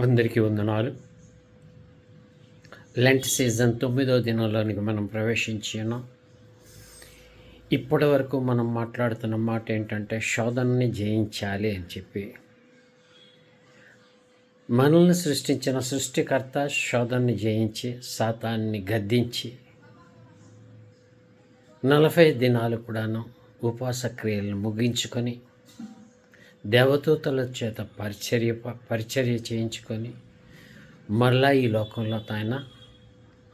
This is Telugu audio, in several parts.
అందరికీ వందనాలు. లెంట్ సీజన్ 9వ దినంలోనికి మనం ప్రవేశించి ఉన్నాం. ఇప్పటి వరకు మనం మాట్లాడుతున్న మాట ఏంటంటే శోధనని జయించాలి అని చెప్పి. మనల్ని సృష్టించిన సృష్టికర్త శోధనని జయించి సాతాన్ని గద్దించి 40 దినాలు కూడాను ఉపవాస క్రియలను ముగించుకొని దేవదూతల చేత పరిచర్య చేయించుకొని మరలా ఈ లోకంలో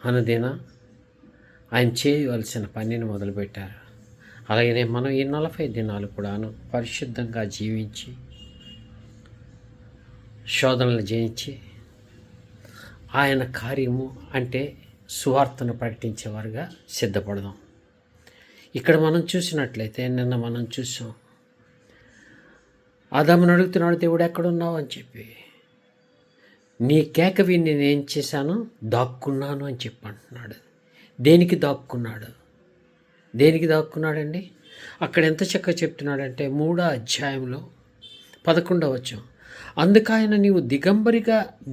అనుదిన ఆయన చేయవలసిన పనిని మొదలుపెట్టారు. అలాగనే మనం ఈ 40 దినాలు కూడాను పరిశుద్ధంగా జీవించి శోధనలు జయించి ఆయన కార్యము అంటే సువార్తను ప్రకటించేవారుగా సిద్ధపడదాం. ఇక్కడ మనం చూసినట్లయితే నిన్న మనం చూసాం, ఆదామును అడుగుతున్నాడు, దేవుడు ఎక్కడున్నావు అని చెప్పి. నీ కేక విని నేను ఏం చేశాను, దాక్కున్నాను అని చెప్పి అంటున్నాడు. దేనికి దాక్కున్నాడండి? అక్కడ ఎంత చక్కగా చెప్తున్నాడంటే 3వ అధ్యాయంలో 11వ వచనం, అందుకైన నీవు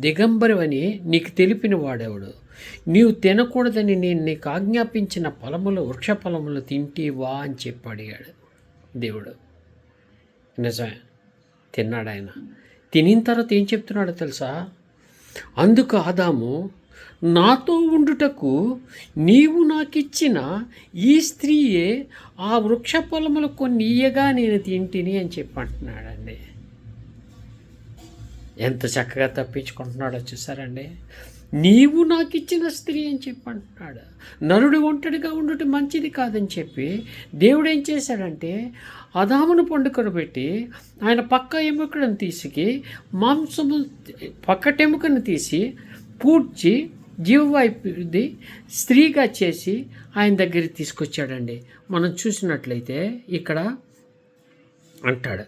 దిగంబరివని నీకు తెలిపిన వాడెవడు, నీవు తినకూడదని నేను నీకు ఆజ్ఞాపించిన వృక్ష ఫలములు తింటివా అని చెప్పి అడిగాడు దేవుడు. నిజమే, తిన్నాడు ఆయన. తినిన తర్వాత ఏం చెప్తున్నాడో తెలుసా? అందుకు ఆదాము, నాతో ఉండుటకు నీవు నాకిచ్చిన ఈ స్త్రీయే ఆ వృక్ష ఫలములు కొన్ని ఇయ్యగా నేను తింటిని అని చెప్పి అంటున్నాడండి. ఎంత చక్కగా తప్పించుకుంటున్నాడో చూసారండి. నీవు నాకు ఇచ్చిన స్త్రీ అని చెప్పి అంటున్నాడు. నరుడు ఒంటరిగా ఉండటం మంచిది కాదని చెప్పి దేవుడు ఏం చేశాడంటే ఆదామును పెట్టి ఆయన పక్క ఎముకను తీసి మాంసము పక్కటెముకను తీసి పూడ్చి జీవవాయుది స్త్రీగా చేసి ఆయన దగ్గరికి తీసుకొచ్చాడండి. మనం చూసినట్లయితే ఇక్కడ అంటాడు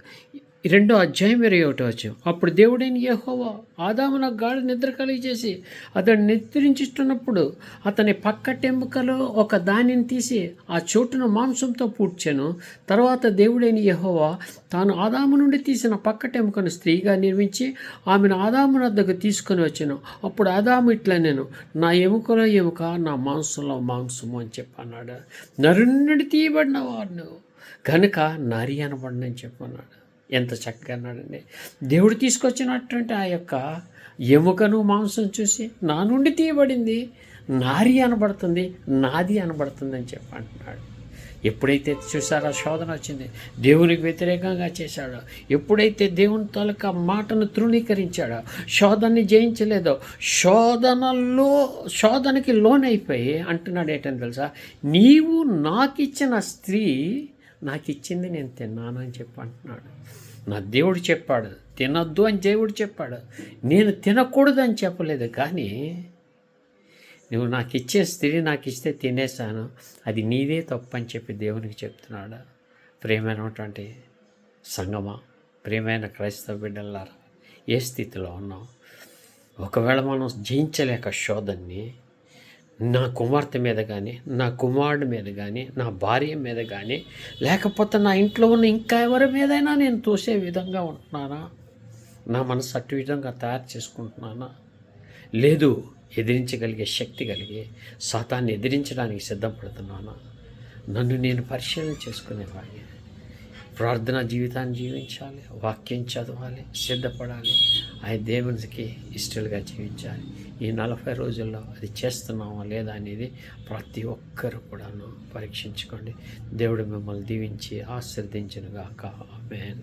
2వ అధ్యాయం 21వ వచనం, అప్పుడు దేవుడైన యెహోవా ఆదామున గాఢ నిద్ర కలిగజేసి అతడు నిద్రించుతున్నప్పుడు అతని పక్కటెముకలో ఒక దానిని తీసి ఆ చోటును మాంసంతో పూడ్చాను. తర్వాత దేవుడైన యెహోవా తాను ఆదాము నుండి తీసిన పక్కటెముకను స్త్రీగా నిర్మించి ఆమెను ఆదాము వద్దకు తీసుకొని వచ్చాను. అప్పుడు ఆదాము ఇట్లా, నేను నా ఎముకలో ఎముక, నా మాంసంలో మాంసము అని చెప్పన్నాడు. నరుని నుండి తీయబడిన వాడు కనుక నారి అనబడినని చెప్పన్నాడు. ఎంత చక్కగా అన్నాడండి. దేవుడు తీసుకొచ్చినటువంటి ఆ యొక్క ఎముకను మాంసం చూసి నా నుండి తీయబడింది, నారి అనబడుతుంది, నాది అనబడుతుంది అని చెప్పి అంటున్నాడు. ఎప్పుడైతే చూసారో శోధన వచ్చింది, దేవునికి వ్యతిరేకంగా చేశాడో, ఎప్పుడైతే దేవుని తాలూకా మాటను తృణీకరించాడో, శోధనని జయించలేదో, శోధనకి లోనైపోయి అంటున్నాడు ఏంటని తెలుసా, నీవు నాకు ఇచ్చిన స్త్రీ నాకు ఇచ్చింది, నేను తిన్నాను అని చెప్పి అంటున్నాడు. నా దేవుడు చెప్పాడు తినొద్దు అని దేవుడు చెప్పాడు, నేను తినకూడదు అని చెప్పలేదు. కానీ నువ్వు నాకు ఇచ్చే స్త్రీ నాకు ఇస్తే తినేసాను, అది నీదే తప్పు అని చెప్పి దేవునికి చెప్తున్నాడు. ప్రియమైనటువంటి సంగమా, ప్రియమైన క్రైస్తవ బిడ్డలారా, ఏ స్థితిలో ఉన్నావు? ఒకవేళ మనం జయించలేక శోధనని నా కుమార్తె మీద కానీ, నా కుమారుడి మీద కానీ, నా భార్య మీద కానీ, లేకపోతే నా ఇంట్లో ఉన్న ఇంకా ఎవరి మీదైనా నేను తోసే విధంగా ఉంటున్నానా? నా మనసు అటు విధంగా తయారు చేసుకుంటున్నానా? లేదు, ఎదిరించగలిగే శక్తి కలిగి సాతాన్ని ఎదిరించడానికి సిద్ధపడుతున్నానా? నన్ను నేను పరిశీలన చేసుకునేవాడిని. ప్రార్థనా జీవితాన్ని జీవించాలి, వాక్యం చదవాలి, సిద్ధపడాలి, ఆయన దేవునికి ఇష్టలుగా జీవించాలి. ఈ 40 రోజుల్లో అది చేస్తున్నామా లేదా అనేది ప్రతి ఒక్కరు కూడాను పరీక్షించుకోండి. దేవుడు మిమ్మల్ని దీవించి ఆశీర్వదించునుగాక. ఆమేన్.